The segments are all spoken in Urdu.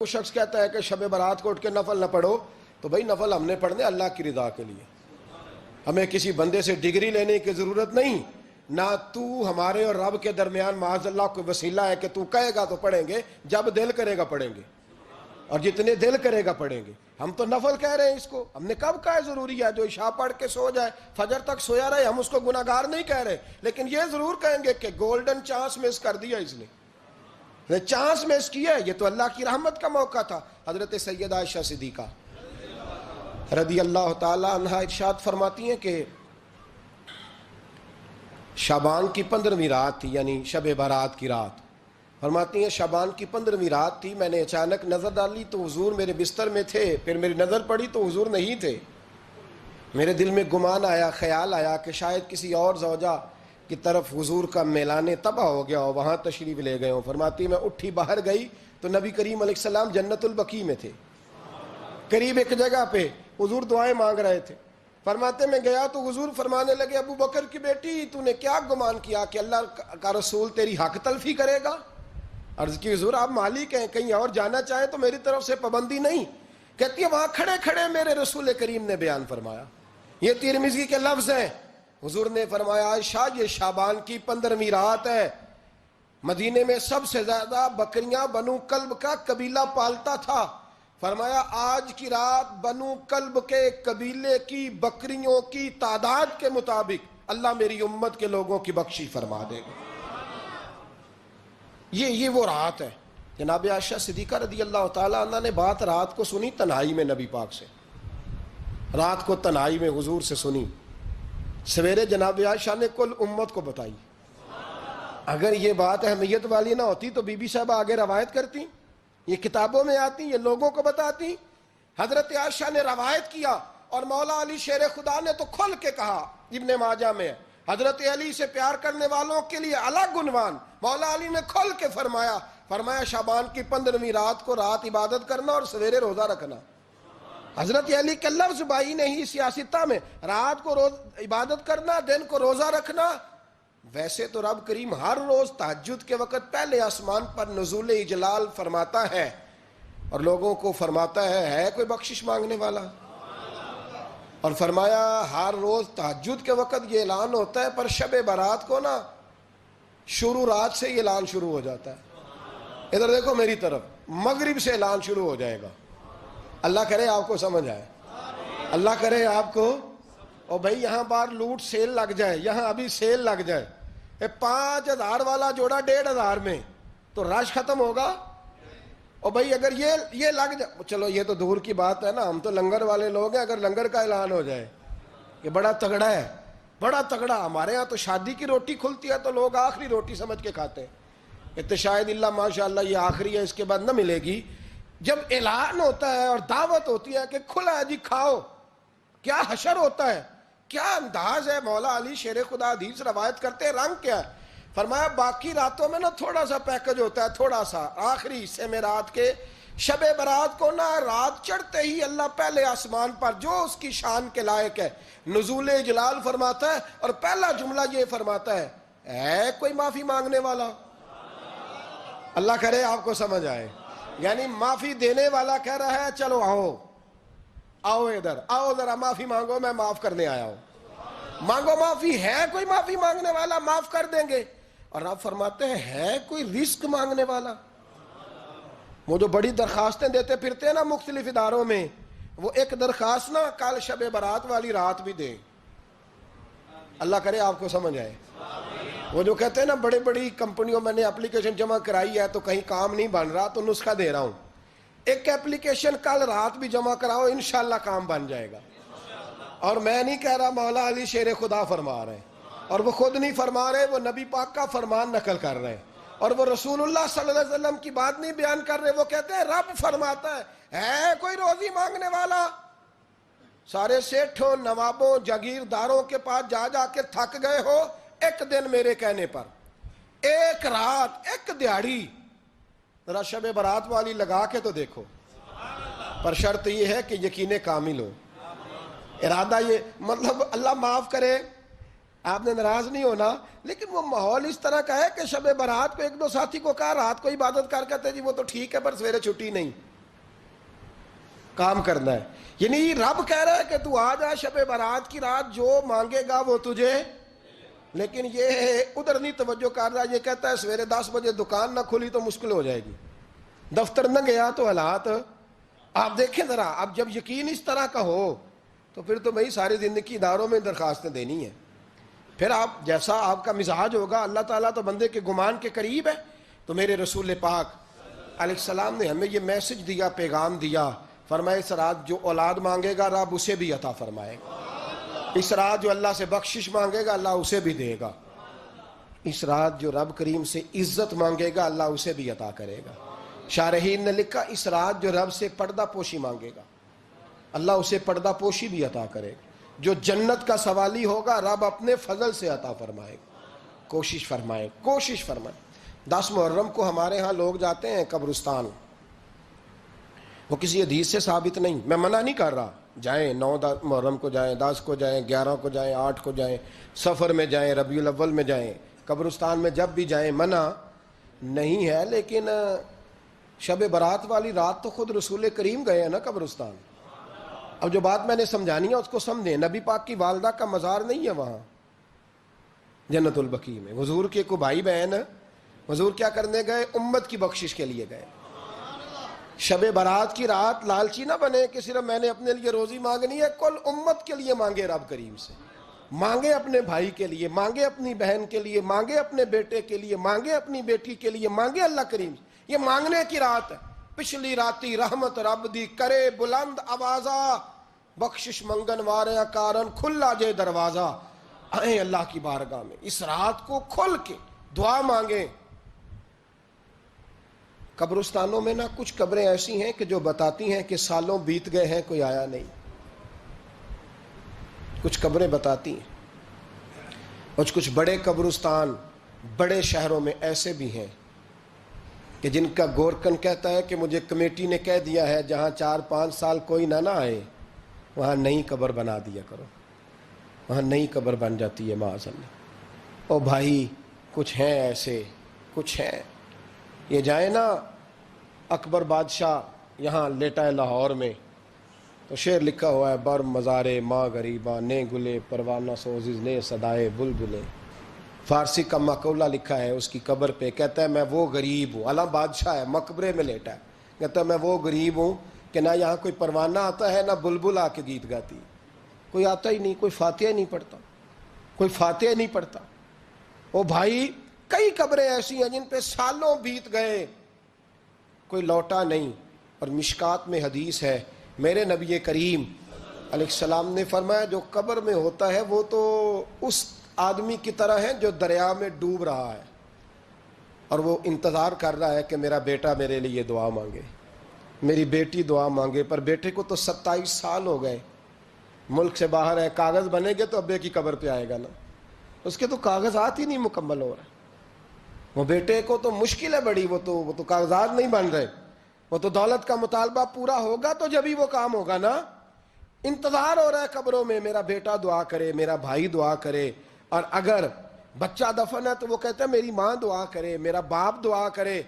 وہ شخص کہتا ہے کہ شب برات کو اٹھ کے نفل نہ پڑھو، تو بھائی نفل ہم نے پڑھنے اللہ کی رضا کے لیے، ہمیں کسی بندے سے ڈگری لینے کی ضرورت نہیں، نہ تو ہمارے اور رب کے درمیان معاذ اللہ کوئی وسیلہ ہے کہ تو کہے گا تو پڑھیں گے، جب دل کرے گا پڑھیں گے، اور جتنے دل کرے گا پڑھیں گے۔ ہم تو نفل کہہ رہے ہیں اس کو، ہم نے کب کہا ہے ضروری ہے جو عشاء پڑھ کے سو جائے فجر تک سویا رہے، ہم اس کو گناہگار نہیں کہہ رہے، لیکن یہ ضرور کہیں گے کہ گولڈن چانس مس کر دیا اس نے، چانس مس کیا ہے، یہ تو اللہ کی رحمت کا موقع تھا۔ حضرت سیدہ عائشہ صدیقہ رضی اللہ تعالی عنہا ارشاد فرماتی ہیں کہ شعبان کی 15ویں رات تھی، یعنی شب برات کی رات، فرماتی ہیں شعبان کی 15ویں رات تھی، میں نے اچانک نظر ڈالی تو حضور میرے بستر میں تھے، پھر میری نظر پڑی تو حضور نہیں تھے، میرے دل میں گمان آیا، خیال آیا کہ شاید کسی اور زوجہ کی طرف حضور کا میلانے تباہ ہو گیا ہو، وہاں تشریف لے گئے ہوں۔ فرماتی میں اٹھی باہر گئی تو نبی کریم علیہ السلام جنت البقیع میں تھے، قریب ایک جگہ پہ حضور دعائیں مانگ رہے تھے۔ فرماتے میں گیا تو حضور فرمانے لگے ابو بکر کی بیٹی تو نے کیا گمان کیا کہ اللہ کا رسول تیری حق تلفی کرے گا؟ عرض کی حضور آپ مالک ہیں، کہیں اور جانا چاہیں تو میری طرف سے پابندی نہیں۔ کہتی ہے وہاں کھڑے کھڑے میرے رسول کریم نے بیان فرمایا، یہ ترمذی کے لفظ ہیں، حضور نے فرمایا عائشہ یہ شعبان کی 15ویں رات ہے، مدینے میں سب سے زیادہ بکریاں بنو کلب کا قبیلہ پالتا تھا، فرمایا آج کی رات بنو کلب کے قبیلے کی بکریوں کی تعداد کے مطابق اللہ میری امت کے لوگوں کی بخشی فرما دے گا۔ یہ وہ رات ہے۔ جناب عائشہ صدیقہ رضی اللہ تعالیٰ عنہ نے بات رات کو سنی تنہائی میں، نبی پاک سے رات کو تنہائی میں حضور سے سنی، سویرے جناب عائشہ نے کل امت کو بتائی۔ اگر یہ بات اہمیت والی نہ ہوتی تو بی بی صاحبہ آگے روایت کرتی، یہ کتابوں میں آتی، یہ لوگوں کو بتاتی۔ حضرت عائشہ نے روایت کیا اور مولا علی شیر خدا نے تو کھل کے کہا، ابن ماجہ میں حضرت علی سے پیار کرنے والوں کے لیے الگ عنوان، مولا علی نے کھل کے فرمایا شعبان کی 15ویں رات کو رات عبادت کرنا اور سویرے روزہ رکھنا۔ حضرت علی کے لفظ بائی نہیں سیاستہ میں، رات کو عبادت کرنا، دن کو روزہ رکھنا۔ ویسے تو رب کریم ہر روز تہجد کے وقت پہلے آسمان پر نزول اجلال فرماتا ہے اور لوگوں کو فرماتا ہے کوئی بخشش مانگنے والا؟ اور فرمایا ہر روز تہجد کے وقت یہ اعلان ہوتا ہے، پر شب برات کو نا شروع رات سے یہ اعلان شروع ہو جاتا ہے۔ ادھر دیکھو میری طرف، مغرب سے اعلان شروع ہو جائے گا۔ اللہ کرے آپ کو سمجھ آئے، اللہ کرے آپ کو، اور بھائی یہاں باہر لوٹ سیل لگ جائے، یہاں ابھی سیل لگ جائے، 5000 والا جوڑا 1500 میں، تو رش ختم ہوگا؟ اور بھائی اگر یہ لگ جائے، چلو یہ تو دور کی بات ہے نا، ہم تو لنگر والے لوگ ہیں، اگر لنگر کا اعلان ہو جائے کہ بڑا تگڑا ہے، بڑا تگڑا، ہمارے ہاں تو شادی کی روٹی کھلتی ہے تو لوگ آخری روٹی سمجھ کے کھاتے ہیں کہ شاید اللہ ماشاءاللہ یہ آخری ہے، اس کے بعد نہ ملے گی۔ جب اعلان ہوتا ہے اور دعوت ہوتی ہے کہ کھلا ہے جی کھاؤ، کیا حشر ہوتا ہے، کیا انداز ہے۔ مولا علی شیر خدا حدیث روایت کرتے ہیں، رنگ کیا ہے؟ فرمایا باقی راتوں میں نا تھوڑا سا پیکج ہوتا ہے، تھوڑا سا، آخری حصے میں رات کے شب برات کو نا رات چڑھتے ہی اللہ پہلے آسمان پر جو اس کی شان کے لائق ہے نزول جلال فرماتا ہے، اور پہلا جملہ یہ فرماتا ہے کوئی معافی مانگنے والا؟ اللہ کرے آپ کو سمجھ آئے، یعنی معافی دینے والا کہہ رہا ہے چلو آؤ ادھر، آؤ ذرا معافی مانگو، میں معاف کرنے آیا ہوں، مانگو معافی، ہے کوئی معافی مانگنے والا؟ معاف کر دیں گے۔ اور آپ فرماتے ہیں ہے کوئی رزق مانگنے والا؟ وہ جو بڑی درخواستیں دیتے پھرتے ہیں نا مختلف اداروں میں، وہ ایک درخواست نا کل شب برات والی رات بھی دیں۔ اللہ کرے آپ کو سمجھ آئے۔ وہ جو کہتے ہیں نا بڑی بڑی کمپنیوں میں نے اپلیکیشن جمع کرائی ہے تو کہیں کام نہیں بن رہا تو نسخہ دے رہا ہوں، ایک اپلیکیشن کل رات بھی جمع کراؤ انشاءاللہ کام بن جائے گا۔ اور میں نہیں کہہ رہا، مولا علی شیر خدا فرما رہے ہیں، اور وہ خود نہیں فرما رہے، وہ نبی پاک کا فرمان نقل کر رہے ہیں، اور وہ رسول اللہ صلی اللہ علیہ وسلم کی بات نہیں بیان کر رہے، وہ کہتے ہیں رب فرماتا ہے کوئی روزی مانگنے والا؟ سارے سیٹھوں، نوابوں، جاگیرداروں کے پاس جا جا کے تھک گئے ہو، ایک دن میرے کہنے پر، ایک رات، ایک دیہڑی ذرا شب برات والی لگا کے تو دیکھو، پر شرط یہ ہے کہ یقین کامل ہو، ارادہ یہ، مطلب اللہ معاف کرے آپ نے ناراض نہیں ہونا، لیکن وہ ماحول اس طرح کا ہے کہ شب برات کو ایک دو ساتھی کو کہا رات کو عبادت کر کہتے جی وہ تو ٹھیک ہے پر سویرے چھٹی نہیں، کام کرنا ہے. یعنی رب کہہ رہا ہے کہ تو آ جا شب برات کی رات، جو مانگے گا وہ تجھے. لیکن یہ ادھر نہیں توجہ کر رہا. یہ کہتا ہے سویرے 10 بجے دکان نہ کھلی تو مشکل ہو جائے گی، دفتر نہ گیا تو حالات. آپ دیکھیں ذرا، اب جب یقین اس طرح کا ہو تو پھر تو بھائی ساری زندگی اداروں میں درخواستیں دینی ہیں. پھر آپ جیسا آپ کا مزاج ہوگا، اللہ تعالیٰ تو بندے کے گمان کے قریب ہے. تو میرے رسول پاک علیہ السلام نے ہمیں یہ میسج دیا، پیغام دیا، فرمایا اس رات جو اولاد مانگے گا رب اسے بھی عطا فرمائے گا. اس رات جو اللہ سے بخشش مانگے گا اللہ اسے بھی دے گا. اس رات جو رب کریم سے عزت مانگے گا اللہ اسے بھی عطا کرے گا. شارحین نے لکھا اس رات جو رب سے پردہ پوشی مانگے گا اللہ اسے پردہ پوشی بھی عطا کرے گا. جو جنت کا سوالی ہوگا رب اپنے فضل سے عطا فرمائے گا. کوشش فرمائے. 10 محرم کو ہمارے ہاں لوگ جاتے ہیں قبرستان. وہ کسی حدیث سے ثابت نہیں، میں منع نہیں کر رہا، جائیں 9 محرم کو جائیں، 10 کو جائیں، 11 کو جائیں، 8 کو جائیں، سفر میں جائیں، ربیع الاول میں جائیں، قبرستان میں جب بھی جائیں، منع نہیں ہے. لیکن شب برات والی رات تو خود رسول کریم گئے ہیں نا قبرستان. اب جو بات میں نے سمجھانی ہے اس کو سمجھیں. نبی پاک کی والدہ کا مزار نہیں ہے وہاں جنت البقیع میں. حضور کے کو بھائی بہن، حضور کیا کرنے گئے؟ امت کی بخشش کے لیے گئے. شب برات کی رات لالچی نہ بنے کہ صرف میں نے اپنے لیے روزی مانگنی ہے، کل امت کے لیے مانگے رب کریم سے. مانگے اپنے بھائی کے لیے، مانگے اپنی بہن کے لیے، مانگے اپنے بیٹے کے لیے، مانگے اپنی بیٹی کے لیے، مانگے اللہ کریم سے. یہ مانگنے کی رات ہے. پچھلی راتی رحمت رب دی کرے بلند آوازہ، بخشش منگن واریاں کارن کھلا جے دروازہ. آئیں اللہ کی بارگاہ میں اس رات کو کھل کے دعا مانگیں. قبرستانوں میں نہ کچھ قبریں ایسی ہیں کہ جو بتاتی ہیں کہ سالوں بیت گئے ہیں کوئی آیا نہیں. کچھ قبریں بتاتی ہیں. اور کچھ بڑے قبرستان بڑے شہروں میں ایسے بھی ہیں کہ جن کا گورکن کہتا ہے کہ مجھے کمیٹی نے کہہ دیا ہے جہاں 4-5 سال کوئی نہ آئے وہاں نئی قبر بنا دیا کرو. وہاں نئی قبر بن جاتی ہے معاذ اللہ. او بھائی کچھ ہیں ایسے، کچھ ہیں. یہ جائیں نا اکبر بادشاہ یہاں لیٹا ہے لاہور میں، تو شعر لکھا ہوا ہے بر مزارے ماں غریباں نے گلے پروانہ سوزز نے صدائے بلبلے. فارسی کا مقولہ لکھا ہے اس کی قبر پہ، کہتا ہے میں وہ غریب ہوں. اعلیٰ بادشاہ ہے، مقبرے میں لیٹا ہے، کہتا ہے میں وہ غریب ہوں کہ نہ یہاں کوئی پروانہ آتا ہے نہ بلبل آ کے گیت گاتی. کوئی آتا ہی نہیں، کوئی فاتحہ نہیں پڑھتا، کوئی فاتحہ نہیں پڑھتا. او بھائی کئی قبریں ایسی ہیں جن پہ سالوں بیت گئے کوئی لوٹا نہیں. اور مشکات میں حدیث ہے، میرے نبی کریم علیہ السلام نے فرمایا جو قبر میں ہوتا ہے وہ تو اس آدمی کی طرح ہے جو دریا میں ڈوب رہا ہے اور وہ انتظار کر رہا ہے کہ میرا بیٹا میرے لیے دعا مانگے، میری بیٹی دعا مانگے. پر بیٹے کو تو 27 سال ہو گئے، ملک سے باہر ہے. کاغذ بنے گے تو ابے کی قبر پہ آئے گا نا، اس کے تو کاغذات ہی نہیں مکمل ہو رہے. وہ بیٹے کو تو مشکل ہے بڑی، وہ تو کاغذات نہیں بن رہے. وہ تو دولت کا مطالبہ پورا ہوگا تو جب ہی وہ کام ہوگا نا. انتظار ہو رہا ہے قبروں میں میرا بیٹا دعا کرے، میرا بھائی دعا کرے. اور اگر بچہ دفن ہے تو وہ کہتا ہے میری ماں دعا کرے، میرا باپ دعا کرے.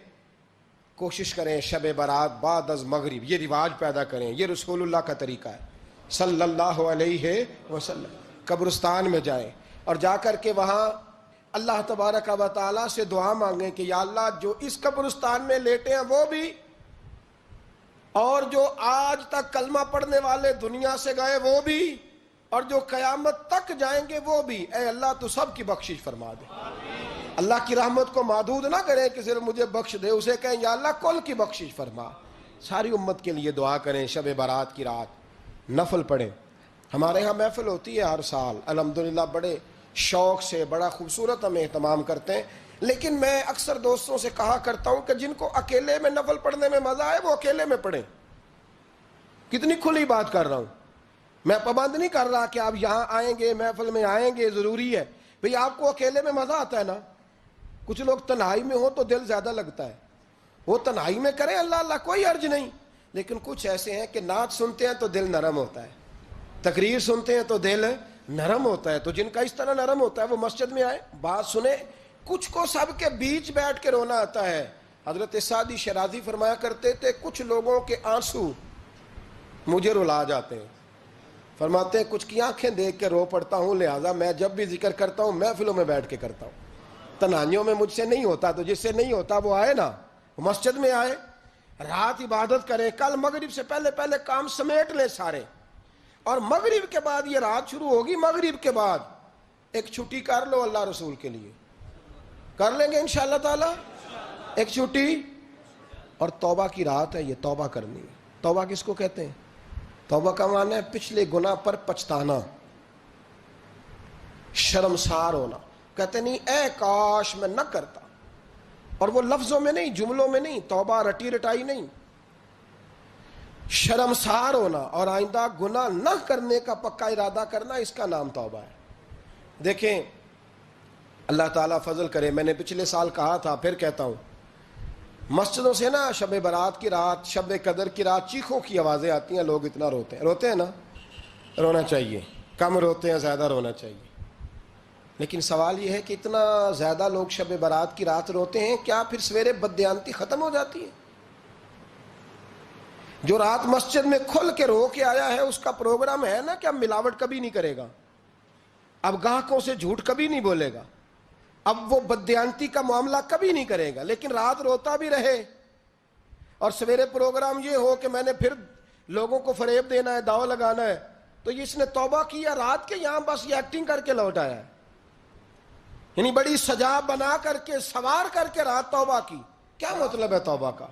کوشش کریں شب برات بعد از مغرب یہ رواج پیدا کریں. یہ رسول اللہ کا طریقہ ہے صلی اللہ علیہ وسلم. قبرستان میں جائیں اور جا کر کے وہاں اللہ تبارک و تعالیٰ سے دعا مانگیں کہ یا اللہ جو اس قبرستان میں لیٹے ہیں وہ بھی، اور جو آج تک کلمہ پڑھنے والے دنیا سے گئے وہ بھی، اور جو قیامت تک جائیں گے وہ بھی. اے اللہ تو سب کی بخشش فرما دے. اللہ کی رحمت کو محدود نہ کریں کہ صرف مجھے بخش دے، اسے کہیں یا اللہ کل کی بخشش فرما. ساری امت کے لیے دعا کریں. شب برات کی رات نفل پڑھیں. ہمارے ہاں محفل ہوتی ہے ہر سال الحمدللہ، بڑے شوق سے بڑا خوبصورت ہم اہتمام کرتے ہیں. لیکن میں اکثر دوستوں سے کہا کرتا ہوں کہ جن کو اکیلے میں نفل پڑھنے میں مزہ آئے وہ اکیلے میں پڑھیں. کتنی کھلی بات کر رہا ہوں. میں پابند نہیں کر رہا کہ آپ یہاں آئیں گے محفل میں آئیں گے ضروری ہے. بھئی آپ کو اکیلے میں مزہ آتا ہے نا. کچھ لوگ تنہائی میں ہو تو دل زیادہ لگتا ہے، وہ تنہائی میں کریں اللہ اللہ کوئی عرض نہیں. لیکن کچھ ایسے ہیں کہ نعت سنتے ہیں تو دل نرم ہوتا ہے، تقریر سنتے ہیں تو دل نرم ہوتا ہے. تو جن کا اس طرح نرم ہوتا ہے وہ مسجد میں آئے بات سنیں. کچھ کو سب کے بیچ بیٹھ کے رونا آتا ہے. حضرت سعدی شرازی فرمایا کرتے تھے کچھ لوگوں کے آنسو مجھے رلا جاتے ہیں. فرماتے ہیں کچھ کی آنکھیں دیکھ کے رو پڑتا ہوں، لہٰذا میں جب بھی ذکر کرتا ہوں محفلوں میں بیٹھ کے کرتا ہوں. تنہائیوں میں مجھ سے نہیں ہوتا، تو جس سے نہیں ہوتا وہ آئے نا، مسجد میں آئے، رات عبادت کرے. کل مغرب سے پہلے پہلے کام سمیٹ لے سارے، اور مغرب کے بعد یہ رات شروع ہوگی، مغرب کے بعد ایک چھٹی کر لو اللہ رسول کے لیے. کر لیں گے انشاءاللہ تعالی ایک چھٹی. اور توبہ کی رات ہے یہ، توبہ کرنی ہے. توبہ کس کو کہتے ہیں؟ توبہ کا معنی ہے پچھلے گناہ پر پچھتانا، شرمسار ہونا. کہتے نہیں اے کاش میں نہ کرتا. اور وہ لفظوں میں نہیں، جملوں میں نہیں، توبہ رٹی رٹائی نہیں، شرمسار ہونا اور آئندہ گناہ نہ کرنے کا پکا ارادہ کرنا، اس کا نام توبہ ہے. دیکھیں اللہ تعالیٰ فضل کرے، میں نے پچھلے سال کہا تھا، پھر کہتا ہوں، مسجدوں سے نا شب برات کی رات، شب قدر کی رات چیخوں کی آوازیں آتی ہیں، لوگ اتنا روتے ہیں نا. رونا چاہیے، کم روتے ہیں زیادہ رونا چاہیے. لیکن سوال یہ ہے کہ اتنا زیادہ لوگ شب برات کی رات روتے ہیں، کیا پھر سویرے بددیانتی ختم ہو جاتی ہے؟ جو رات مسجد میں کھل کے رو کے آیا ہے اس کا پروگرام ہے نا کہ اب ملاوٹ کبھی نہیں کرے گا، اب گاہکوں سے جھوٹ کبھی نہیں بولے گا، اب وہ بددیانتی کا معاملہ کبھی نہیں کرے گا. لیکن رات روتا بھی رہے اور سویرے پروگرام یہ ہو کہ میں نے پھر لوگوں کو فریب دینا ہے، داؤ لگانا ہے، تو اس نے توبہ کیا رات کے، یہاں بس یہ ایکٹنگ کر کے لوٹ آیا ہے. یعنی بڑی سجا بنا کر کے، سوار کر کے رات توبہ کی. کیا مطلب ہے توبہ کا؟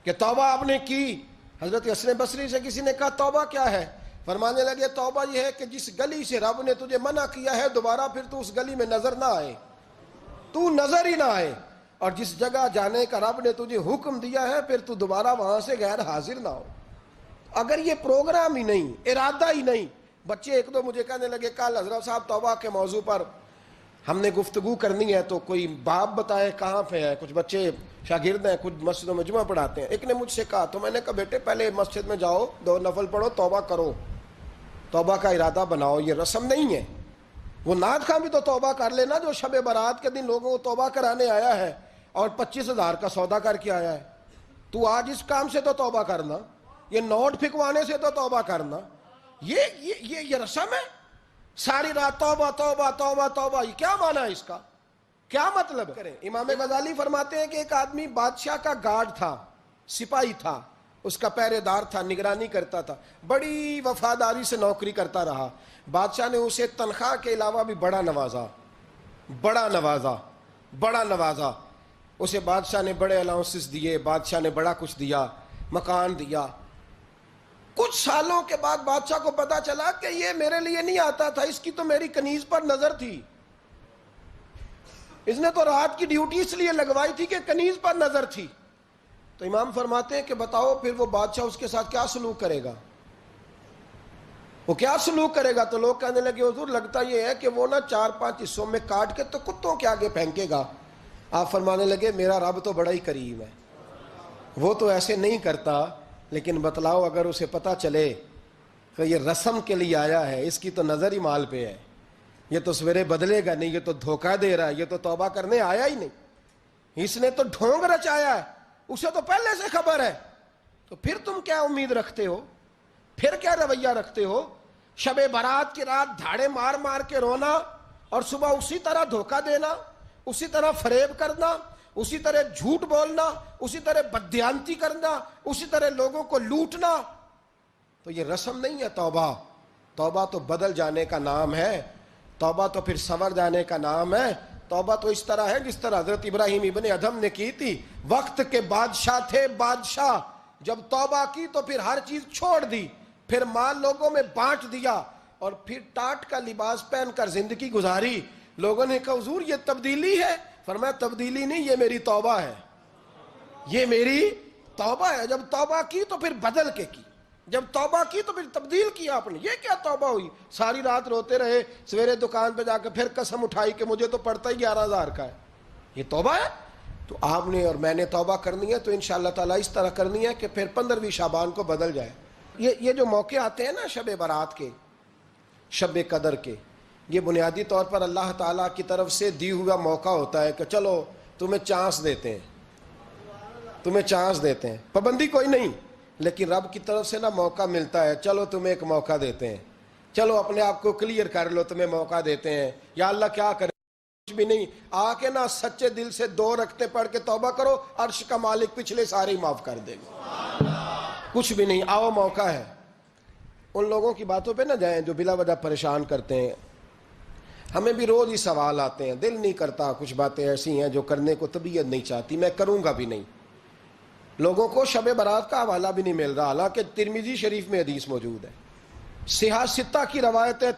کہ توبہ آپ نے کی. حضرت حسن بصری سے کسی نے کہا توبہ کیا ہے؟ فرمانے لگے توبہ یہ ہے کہ جس گلی سے رب نے تجھے منع کیا ہے دوبارہ پھر تو اس گلی میں نظر نہ آئے، تو نظر ہی نہ آئے. اور جس جگہ جانے کا رب نے تجھے حکم دیا ہے پھر تو دوبارہ وہاں سے غیر حاضر نہ ہو. اگر یہ پروگرام ہی نہیں، ارادہ ہی نہیں. بچے ایک دو مجھے کہنے لگے کل حضرت صاحب توبہ کے موضوع پر ہم نے گفتگو کرنی ہے، تو کوئی باب بتائے کہاں پہ ہے. کچھ بچے شاگرد ہیں، کچھ مسجدوں میں جمعہ پڑھاتے ہیں. ایک نے مجھ سے کہا، تو میں نے کہا بیٹے پہلے مسجد میں جاؤ، 2 نفل پڑھو، توبہ کرو، توبہ کا ارادہ بناؤ. یہ رسم نہیں ہے. وہ نعت خواں بھی تو توبہ کر لینا جو شب برات کے دن لوگوں کو توبہ کرانے آیا ہے اور 25,000 کا سودا کر کے آیا ہے. تو آج اس کام سے تو توبہ کرنا، یہ نوٹ پھکوانے سے تو توبہ کرنا. یہ رسم ہے. ساری رات توبہ توبہ توبہ توبہ، یہ کیا معنی ہے اس کا؟ کیا مطلب کریں؟ امام غزالی فرماتے ہیں کہ ایک آدمی بادشاہ کا گارڈ تھا، سپاہی تھا، اس کا پہرے دار تھا، نگرانی کرتا تھا، بڑی وفاداری سے نوکری کرتا رہا. بادشاہ نے اسے تنخواہ کے علاوہ بھی بڑا نوازا، بڑا نوازا، بڑا نوازا. اسے بادشاہ نے بڑے الاؤنسز دیے، بادشاہ نے بڑا کچھ دیا، مکان دیا. کچھ سالوں کے بعد بادشاہ کو پتا چلا کہ یہ میرے لیے نہیں آتا تھا، اس کی تو میری کنیز پر نظر تھی، اس نے تو رات کی ڈیوٹی اس لیے لگوائی تھی کہ کنیز پر نظر تھی. تو امام فرماتے ہیں کہ بتاؤ پھر وہ بادشاہ اس کے ساتھ کیا سلوک کرے گا؟ وہ کیا سلوک کرے گا؟ تو لوگ کہنے لگے حضور لگتا یہ ہے کہ وہ نا 4-5 حصوں میں کاٹ کے تو کتوں کے آگے پھینکے گا. آپ فرمانے لگے میرا رب تو بڑا ہی کریم ہے، وہ تو ایسے نہیں کرتا. لیکن بتلاؤ اگر اسے پتا چلے کہ یہ رسم کے لیے آیا ہے، اس کی تو نظر ہی مال پہ ہے، یہ تو سویرے بدلے گا نہیں، یہ تو دھوکہ دے رہا ہے، یہ تو توبہ کرنے آیا ہی نہیں، اس نے تو ڈھونگ رچایا ہے، اسے تو پہلے سے خبر ہے. تو پھر تم کیا امید رکھتے ہو؟ پھر کیا رویہ رکھتے ہو؟ شب برات کی رات دھاڑے مار مار کے رونا اور صبح اسی طرح دھوکہ دینا، اسی طرح فریب کرنا، اسی طرح جھوٹ بولنا، اسی طرح بددیانتی کرنا، اسی طرح لوگوں کو لوٹنا. تو یہ رسم نہیں ہے توبہ. توبہ تو بدل جانے کا نام ہے، توبہ تو پھر سنور جانے کا نام ہے. توبہ تو اس طرح ہے جس طرح حضرت ابراہیم ابن ادھم نے کی تھی. وقت کے بادشاہ تھے، بادشاہ جب توبہ کی تو پھر ہر چیز چھوڑ دی، پھر مال لوگوں میں بانٹ دیا اور پھر ٹاٹ کا لباس پہن کر زندگی گزاری. لوگوں نے کہا حضور یہ تبدیلی ہے؟ فرمایا تبدیلی نہیں، یہ میری توبہ ہے، یہ میری توبہ ہے. جب توبہ کی تو پھر بدل کے کی، جب توبہ کی تو پھر تبدیل کیا آپ نے. یہ کیا توبہ ہوئی؟ ساری رات روتے رہے، سویرے دکان پہ جا کے پھر قسم اٹھائی کہ مجھے تو پڑتا ہی 11,000 کا ہے. یہ توبہ ہے؟ تو آپ نے اور میں نے توبہ کرنی ہے تو انشاءاللہ تعالیٰ اس طرح کرنی ہے کہ پھر 15ویں شعبان کو بدل جائے. یہ جو موقع آتے ہیں نا شب برات کے، شب قدر کے، یہ بنیادی طور پر اللہ تعالیٰ کی طرف سے دی ہوا موقع ہوتا ہے کہ چلو تمہیں چانس دیتے ہیں، تمہیں چانس دیتے ہیں. پابندی کوئی نہیں لیکن رب کی طرف سے نا موقع ملتا ہے، چلو تمہیں ایک موقع دیتے ہیں، چلو اپنے آپ کو کلیئر کر لو، تمہیں موقع دیتے ہیں، یا اللہ کیا کرے، کچھ بھی نہیں، آ کے نا سچے دل سے 2 رکعتیں پڑھ کے توبہ کرو، عرش کا مالک پچھلے سارے معاف کر دے گا، کچھ بھی نہیں، آؤ موقع ہے۔ ان لوگوں کی باتوں پہ نہ جائیں جو بلا وجہ پریشان کرتے ہیں، ہمیں بھی روز ہی سوال آتے ہیں، دل نہیں کرتا، کچھ باتیں ایسی ہیں جو کرنے کو طبیعت نہیں چاہتی، میں کروں گا بھی نہیں۔ لوگوں کو شب برات کا حوالہ بھی نہیں مل رہا، حالانکہ ترمذی شریف میں حدیث موجود ہے، صحاح ستہ کی روایت ہے،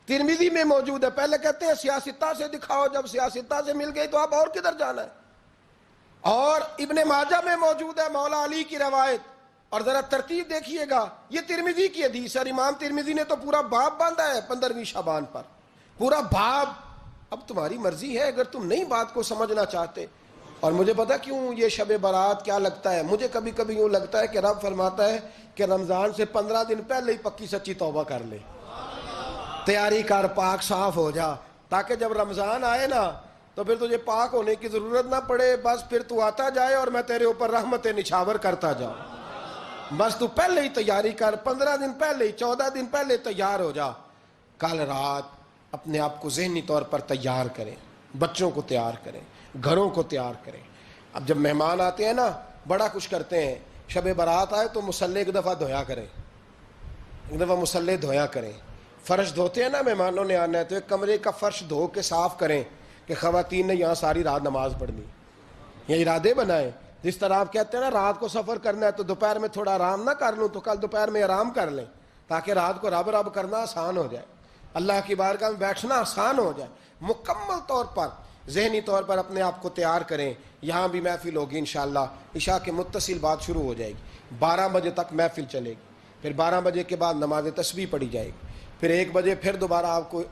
ترمذی میں موجود ہے۔ پہلے کہتے ہیں صحاح ستہ سے دکھاؤ، جب صحاح ستہ سے مل گئی تو اب اور کدھر جانا ہے؟ اور ابن ماجہ میں موجود ہے مولا علی کی روایت، اور ذرا ترتیب دیکھیے گا، یہ ترمذی کی حدیث ہے، امام ترمذی نے تو پورا باب باندھا ہے 15ویں شعبان پر، پورا باب۔ اب تمہاری مرضی ہے، اگر تم نہیں بات کو سمجھنا چاہتے۔ اور مجھے پتا کیوں یہ شب برات کیا لگتا ہے، مجھے کبھی کبھی یوں لگتا ہے کہ رب فرماتا ہے کہ رمضان سے 15 دن پہلے ہی پکی سچی توبہ کر لے، تیاری کر، پاک صاف ہو جا، تاکہ جب رمضان آئے نا تو پھر تجھے پاک ہونے کی ضرورت نہ پڑے، بس پھر تو آتا جائے اور میں تیرے اوپر رحمتیں نچھاور کرتا جاؤں۔ بس تو پہلے ہی تیاری کر، 15 دن پہلے ہی، 14 دن پہلے تیار ہو جا۔ کل رات اپنے آپ کو ذہنی طور پر تیار کریں، بچوں کو تیار کریں، گھروں کو تیار کریں۔ اب جب مہمان آتے ہیں نا بڑا کچھ کرتے ہیں، شب برات آئے تو مصلی ایک دفعہ دھویا کریں، ایک دفعہ مصلی دھویا کریں۔ فرش دھوتے ہیں نا، مہمانوں نے آنا ہے تو ایک کمرے کا فرش دھو کے صاف کریں کہ خواتین نے یہاں ساری رات نماز پڑھنی، یہ ارادے بنائیں۔ جس طرح آپ کہتے ہیں نا رات کو سفر کرنا ہے تو دوپہر میں تھوڑا آرام نہ کر لوں تو کل دوپہر میں آرام کر لیں، تاکہ رات کو رب کرنا آسان ہو جائے، اللہ کی بارگاہ میں بیٹھنا آسان ہو جائے۔ مکمل طور پر ذہنی طور پر اپنے آپ کو تیار کریں۔ یہاں بھی محفل ہوگی انشاءاللہ، عشاء کے متصل بعد شروع ہو جائے گی، 12 بجے تک محفل چلے گی، پھر 12 بجے کے بعد نماز تسبیح پڑھی جائے گی، پھر 1 بجے پھر دوبارہ آپ کو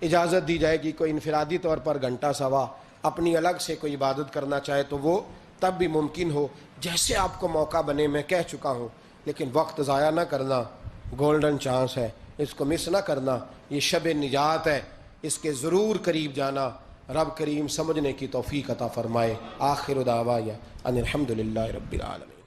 اجازت دی جائے گی، کوئی انفرادی طور پر گھنٹہ سوا اپنی الگ سے کوئی عبادت کرنا چاہے تو وہ تب بھی ممکن ہو، جیسے آپ کو موقع بنے۔ میں کہہ چکا ہوں، لیکن وقت ضائع نہ کرنا، گولڈن چانس ہے، اس کو مس نہ کرنا، یہ شب نجات ہے، اس کے ضرور قریب جانا۔ رب کریم سمجھنے کی توفیق عطا فرمائے۔ آخر دعوایا ان الحمدللہ رب العالمین۔